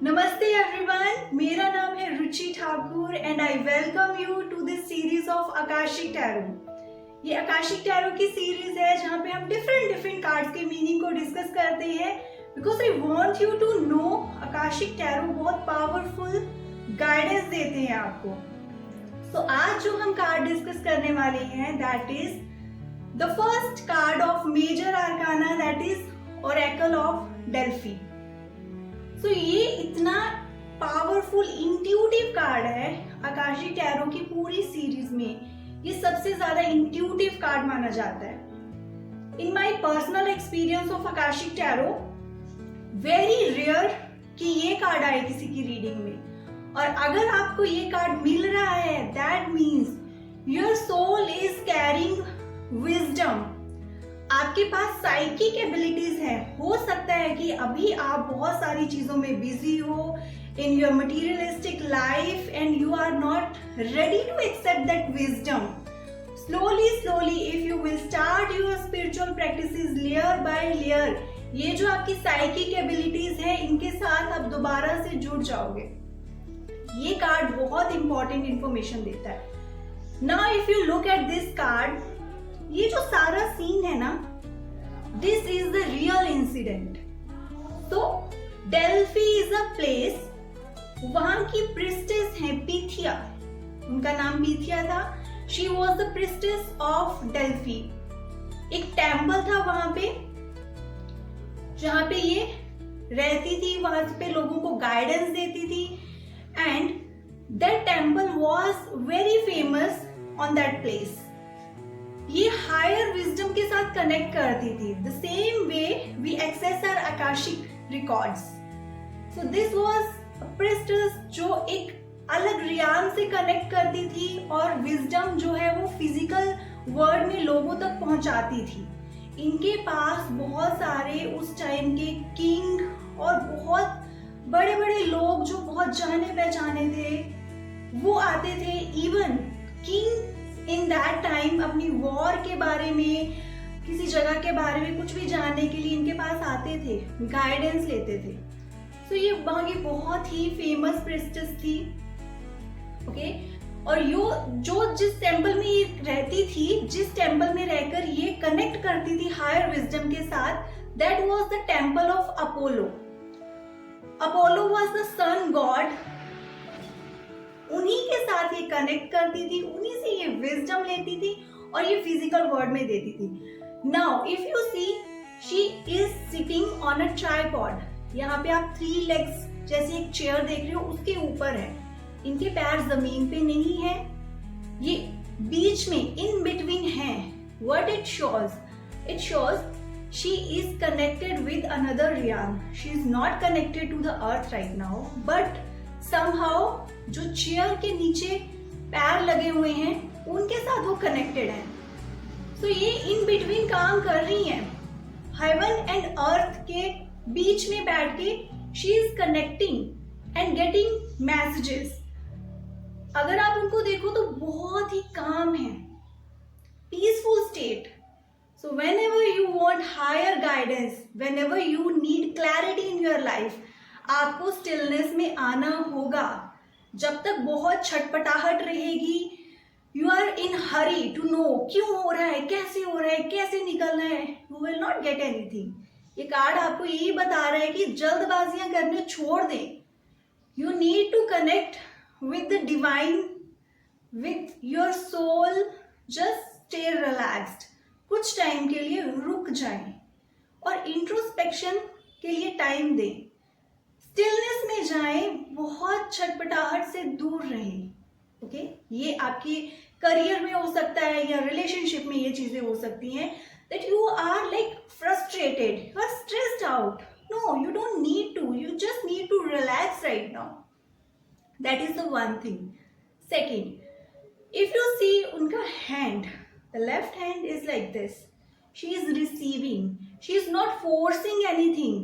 नमस्ते एवरीवन, मेरा नाम है Ruchi Thakur and I welcome you to this series of Akashic tarot. ये आकाशिक टैरो की सीरीज है जहाँ पे हम डिफरेंट कार्ड्स के मीनिंग को डिस्कस करते हैं because I want you to know Akashic tarot बहुत पावरफुल गाइडेंस देते हैं आपको। तो आज जो हम कार्ड डिस्कस करने वाले हैं that is the first card of major arcana, that is oracle of Delphi. तो ये इतना पावरफुल इंट्यूटिव कार्ड है आकाशिक टैरो की पूरी सीरीज में। ये सबसे ज्यादा इंट्यूटिव कार्ड माना जाता है। In my personal experience of Akashic tarot, very rare कि ये कार्ड आए किसी की रीडिंग में। और अगर आपको ये कार्ड मिल रहा है that means your soul is carrying wisdom. आपके पास साइकिक एबिलिटीज है। हो सकता है कि अभी आप बहुत सारी चीजों में बिजी हो in your materialistic life and you are not ready to accept that wisdom. Slowly if you will start your spiritual practices layer by layer, ये जो आपकी साइकिक एबिलिटीज है इनके साथ आप दोबारा से जुड़ जाओगे। ये कार्ड बहुत इंपॉर्टेंट इंफॉर्मेशन देता है। Now if you look at this card, ये जो सारा सीन है ना, this is the real incident. तो डेल्फी इज अ प्लेस, वहां की प्रिस्टेस है पीथिया, उनका नाम पीथिया था। She was the priestess of Delphi. एक टेम्पल था वहां पे जहां पे ये रहती थी, वहां पे लोगों को गाइडेंस देती थी and that temple was very famous on that place. ये हायर विजडम के साथ कनेक्ट करती थी, the same way we access our Akashic records. So this was a priestess जो एक अलग रियान से कनेक्ट करती थी और विजडम जो है वो फिजिकल वर्ल्ड में लोगों तक पहुंचाती थी। इनके पास बहुत सारे उस टाइम के किंग और बहुत बड़े बड़े लोग जो बहुत जाने पहचाने थे वो आते थे। Even king in that time अपनी वॉर के बारे में, किसी जगह के बारे में कुछ भी जानने के लिए इनके पास आते थे, गाइडेंस लेते थे। तो ये वहां की बहुत ही फेमस प्रिस्टेस थी। ओके, और जो जिस टेम्पल में ये रहती थी, जिस टेम्पल में रहकर ये कनेक्ट करती थी हायर विजडम के साथ, that was the temple of Apollo. Apollo was the sun god. उन्हीं के साथ ये कनेक्ट करती थी, उन्हीं से ये विजडम लेती थी और ये फिजिकल वर्ल्ड में देती थी। Now if you see, she is sitting on a tripod. यहाँ पे आप 3 लेग्स जैसे एक चेयर देख रहे हो, उसके ऊपर है। इनके पैर जमीन पे नहीं है, ये बीच में इन बिटवीन है। What it shows she is connected with another realm. She is not connected to the earth right now, but somehow जो चेयर के नीचे पैर लगे हुए हैं उनके साथ वो कनेक्टेड है। तो ये इन बिटवीन काम कर रही हैं, हेवन एंड अर्थ के बीच में बैठ के she is connecting and getting messages. अगर आप उनको देखो तो बहुत ही काम है, peaceful state. So whenever you want higher guidance, whenever you need clarity in your life, आपको स्टिलनेस में आना होगा। जब तक बहुत छटपटाहट रहेगी, you are in hurry to know क्यों हो रहा है, कैसे हो रहा है, कैसे निकलना है, you will not get anything। ये कार्ड आपको यही बता रहा है कि जल्दबाजियां करने छोड़ दें। You need to connect with the divine, with your soul, just stay relaxed। कुछ टाइम के लिए रुक जाएं और इंट्रोस्पेक्शन के लिए टाइम दें, स्टिलनेस में जाएं, बहुत छटपटाहट से दूर रहें। ओके, ये आपके करियर में हो सकता है या रिलेशनशिप में ये चीजें हो सकती हैं that you are like frustrated, you are stressed out. No, you don't need to, you just need to relax right now. That is the one thing. Second, if you see उनका hand, the left hand is like this. She is receiving. She is not forcing anything.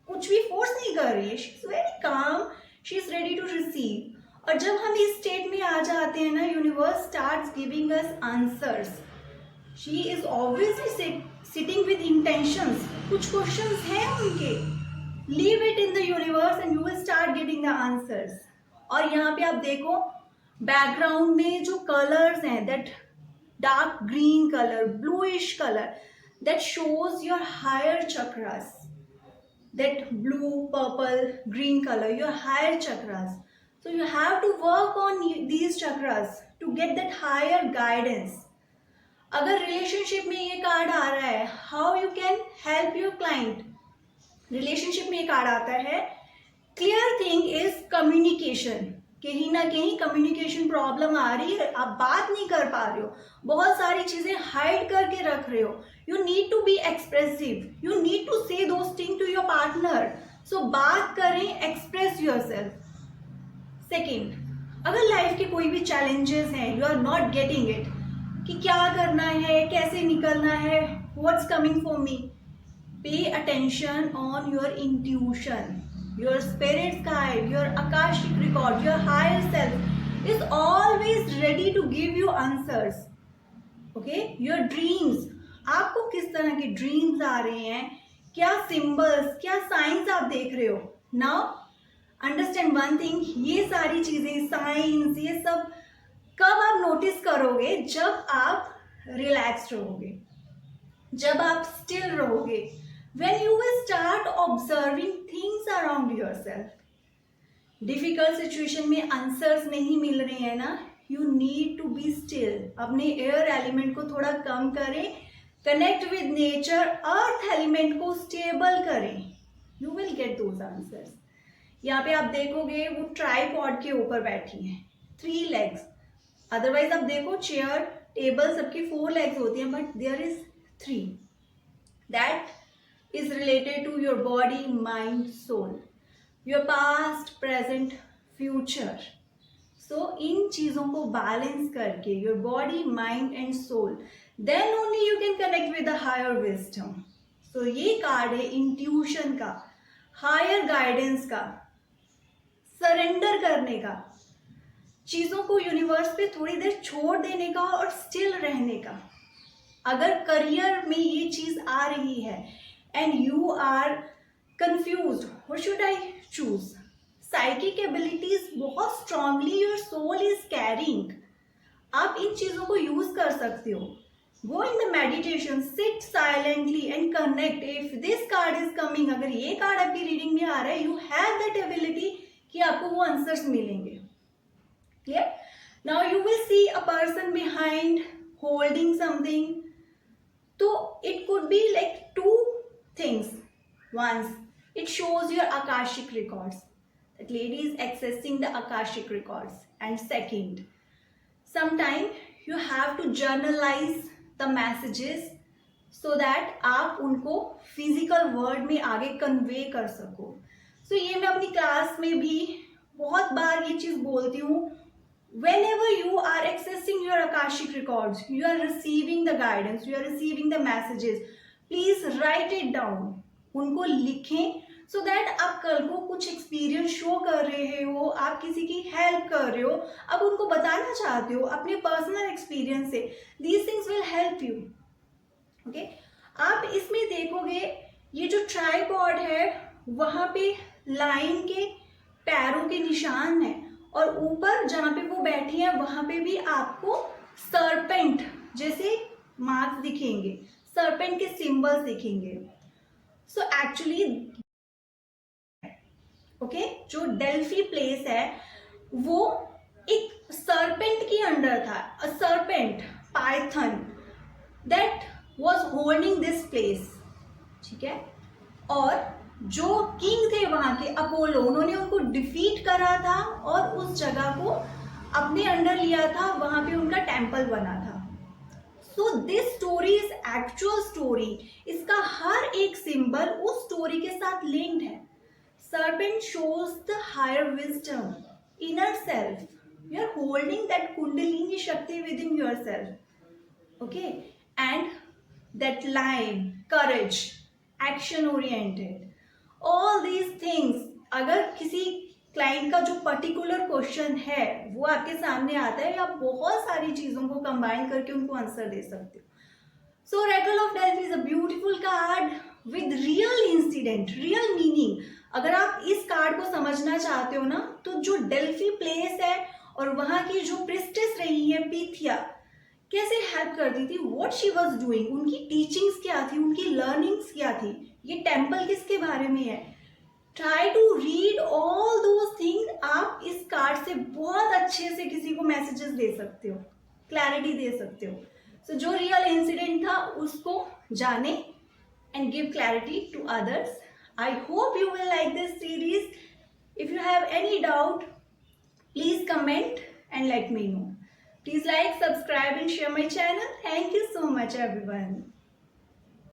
कुछ भी force नहीं कर रही है। She is very calm. She is ready to receive. और जब हम इस स्टेट में आ जाते हैं ना, universe starts giving us answers. She is obviously sitting with intentions. कुछ क्वेश्चंस हैं उनके, leave it in the universe and you will start start getting the answers. और यहाँ पे आप देखो बैकग्राउंड में जो कलर्स हैं, that dark green color, bluish color, that shows your higher chakras. That blue, purple, green color, your higher chakras. So you have to work on these chakras to get that higher guidance. अगर relationship में ये card आ रहा है, how you can help your client. Relationship में ये card आता है, clear thing is communication. कहीं ना कहीं कम्युनिकेशन प्रॉब्लम आ रही है, आप बात नहीं कर पा रहे हो, बहुत सारी चीजें हाइड करके रख रहे हो. You need to be expressive, you need to say those thing to your partner. So बात करें, एक्सप्रेस योरसेल्फ. सेकेंड, अगर लाइफ के कोई भी चैलेंजेस हैं, you are not getting it, कि क्या करना है, कैसे निकलना है, what's coming for me, pay attention on your intuition. Your spirit's guide, your Akashic record, your higher self is always ready to give you answers. Okay? Your dreams, आपको किस तरह के ड्रीम्स आ रहे हैं, क्या सिंबल्स, क्या साइंस आप देख रहे हो. Now अंडरस्टैंड वन थिंग, ये सारी चीजें, साइंस, ये सब कब आप नोटिस करोगे, जब आप रिलैक्स रहोगे, जब आप स्टिल रहोगे. When you will start observing things around yourself. Difficult situation में आंसर्स नहीं मिल रहे हैं ना, you need to be still. अपने एयर एलिमेंट को थोड़ा कम करें, connect with nature, earth element को स्टेबल करें, you will get those answers. यहाँ पे आप देखोगे वो ट्राइपॉड के ऊपर बैठी हैं, 3 legs. अदरवाइज आप देखो चेयर, टेबल सबकी 4 legs होती हैं, but there is 3. That is related to your body, mind, soul, your past, present, future. So इन चीजों को बैलेंस करके your body, mind and soul, then only you can connect with the higher wisdom. So ये card है intuition का, higher guidance का, surrender करने का, चीजों को यूनिवर्स पे थोड़ी देर छोड़ देने का और स्टिल रहने का. अगर करियर में ये चीज आ रही है and you are confused, what should I choose? Psychic abilities बहुत strongly your soul is carrying. आप इन चीजों को यूज कर सकते हो. Go in the meditation, sit silently and connect. If this card is coming, अगर ये कार्ड आपकी रीडिंग में आ रहा है, you have that ability कि आपको वो आंसर्स मिलेंगे. Clear? Now you will see a person behind holding something. तो it could be like 2 things. Once, it shows your Akashic records. That lady is accessing the Akashic records. And second, sometime you have to journalize the messages so that आप उनको physical word में आगे convey कर सको. So ये मैं अपनी class में भी बहुत बार ये चीज बोलती हूँ. Whenever you are accessing your Akashic records, you are receiving the guidance, you are receiving the messages. Please right it down, उनको लिखें, सो दैट आप कल को कुछ एक्सपीरियंस शो कर रहे हो, आप किसी की हेल्प कर रहे हो, आप उनको बताना चाहते हो अपने पर्सनल एक्सपीरियंस से, these things will help you. Okay, आप इसमें देखोगे ये जो ट्राइपॉड है वहां पे लाइन के पैरों के निशान है, और ऊपर जहां पे वो बैठी है वहां पे भी आपको सर्पेंट जैसे मार्क्स दिखेंगे, सर्पेंट के सिंबल्स दिखेंगे. सो एक्चुअली ओके, जो डेल्फी प्लेस है वो एक सर्पेंट के अंडर था. A serpent, python, that was holding this place. ठीक है, और जो किंग थे वहां के, अपोलो, उन्होंने उनको डिफीट करा था और उस जगह को अपने अंडर लिया था, वहां पे उनका टेम्पल बना था. So this story is actual story. इसका हर एक सिंबल उस स्टोरी के साथ लिंक्ड है. Serpent shows the higher wisdom, inner self. You are holding that kundalini shakti within yourself. Okay, and that line, courage, action oriented, all these things. अगर किसी client का जो पर्टिकुलर क्वेश्चन है वो आपके सामने आता है, आप बहुत सारी चीजों को कंबाइन करके उनको आंसर दे सकते हो. So oracle of Delphi is a beautiful card with real incident, real meaning. अगर आप इस कार्ड को समझना चाहते हो ना, तो जो डेल्फी प्लेस है और वहां की जो प्रिस्टेस रही है पीथिया, कैसे हेल्प करती थी, व्हाट शी वाज डूइंग, उनकी टीचिंग्स क्या थी, उनकी लर्निंग्स क्या थी, ये टेम्पल किसके बारे में है। Try to read all those things. आप इस कार्ड से बहुत अच्छे से किसी को मैसेजेस दे सकते हो, क्लैरिटी दे सकते हो। सो जो रियल इंसिडेंट था उसको जाने and give clarity to others. I hope you will like this series. If you have any doubt, please comment and let me know. Please like, subscribe and share my channel. Thank you so much everyone.